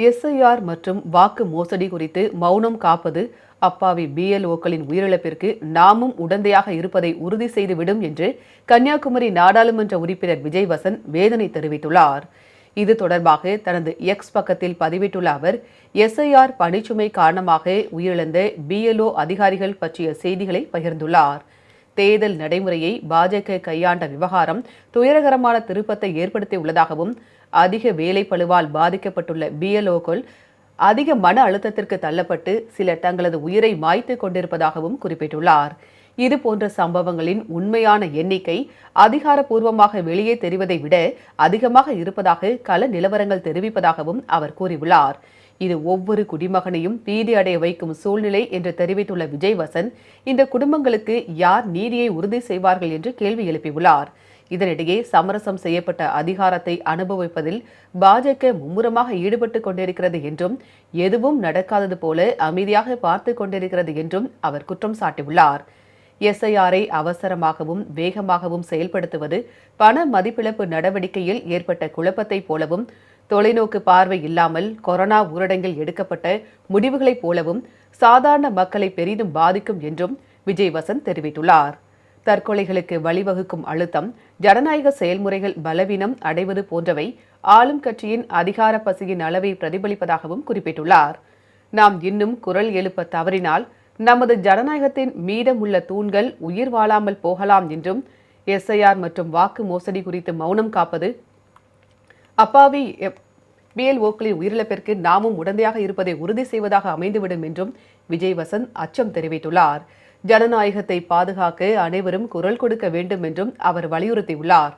SIR மற்றும் வாக்கு மோசடி குறித்து மௌனம் காப்பது அப்பாவி பிஎல்ஓக்களின் உயிரிழப்பிற்கு நாமும் உடந்தையாக இருப்பதை உறுதி செய்துவிடும் என்று கன்னியாகுமரி நாடாளுமன்ற உறுப்பினர் விஜய் வசந்த் வேதனை தெரிவித்துள்ளார். இது தொடர்பாக தனது எக்ஸ் பக்கத்தில் பதிவிட்டுள்ள அவர், எஸ்ஐஆர் பணிச்சுமை காரணமாக உயிரிழந்த பிஎல்ஓ அதிகாரிகள் பற்றிய செய்திகளை பகிர்ந்துள்ளார். தேர்தல் நடைமுறையை பாஜக கையாண்ட விவகாரம் துயரகரமான திருப்பத்தை ஏற்படுத்தியுள்ளதாகவும், அதிக வேலைப்பளுவால் பாதிக்கப்பட்டுள்ள பிஎல்ஓக்கள் அதிக மன அழுத்தத்திற்கு தள்ளப்பட்டு சிலர் தங்களது உயிரை மாய்த்து கொண்டிருப்பதாகவும் குறிப்பிட்டுள்ளார். இதுபோன்ற சம்பவங்களின் உண்மையான எண்ணிக்கை அதிகாரப்பூர்வமாக வெளியே தெரிவதை விட அதிகமாக இருப்பதாக கள நிலவரங்கள் தெரிவிப்பதாகவும் அவர் கூறியுள்ளார். இது ஒவ்வொரு குடிமகனையும் பீதி அடைய வைக்கும் சூழ்நிலை என்று தெரிவித்துள்ள விஜய் வசந்த், இந்த குடும்பங்களுக்கு யார் நீதியை உறுதி செய்வார்கள் என்று கேள்வி எழுப்பியுள்ளார். இதனிடையே சமரசம் செய்யப்பட்ட அதிகாரத்தை அனுபவிப்பதில் பாஜக மும்முரமாக ஈடுபட்டுக் கொண்டிருக்கிறது என்றும், எதுவும் நடக்காதது போல அமைதியாக பார்த்து கொண்டிருக்கிறது என்றும் அவர் குற்றம் சாட்டியுள்ளார். எஸ்ஐஆரை அவசரமாகவும் வேகமாகவும் செயல்படுத்துவது பண மதிப்பிழப்பு நடவடிக்கையில் ஏற்பட்ட குழப்பத்தைப் போலவும், தொலைநோக்கு பார்வை இல்லாமல் கொரோனா ஊரடங்கில் எடுக்கப்பட்ட முடிவுகளைப் போலவும் சாதாரண மக்களை பெரிதும் பாதிக்கும் என்றும் விஜய் வசந்த் தெரிவித்துள்ளார். தற்கொலைகளுக்கு வழிவகுக்கும் அழுத்தம், ஜனநாயக செயல்முறைகள் பலவீனம் அடைவது போன்றவை ஆளும் கட்சியின் அதிகார பசியின் அளவை பிரதிபலிப்பதாகவும் குறிப்பிட்டுள்ளார். நாம் இன்னும் குரல் எழுப்ப தவறினால் நமது ஜனநாயகத்தின் மீதமுள்ள தூண்கள் உயிர் வாழாமல் போகலாம் என்றும், எஸ்ஐஆர் மற்றும் வாக்கு மோசடி குறித்து மௌனம் காப்பது அப்பாவி பிஎல்ஓக்களின் உயிரிழப்பிற்கு நாமும் உடந்தையாக இருப்பதை உறுதி செய்வதாக அமைந்துவிடும் என்றும் விஜய் வசந்த் அச்சம் தெரிவித்துள்ளார். ஜனநாயகத்தை பாதுகாக்க அனைவரும் குரல் கொடுக்க வேண்டும் என்றும் அவர் வலியுறுத்தியுள்ளார்.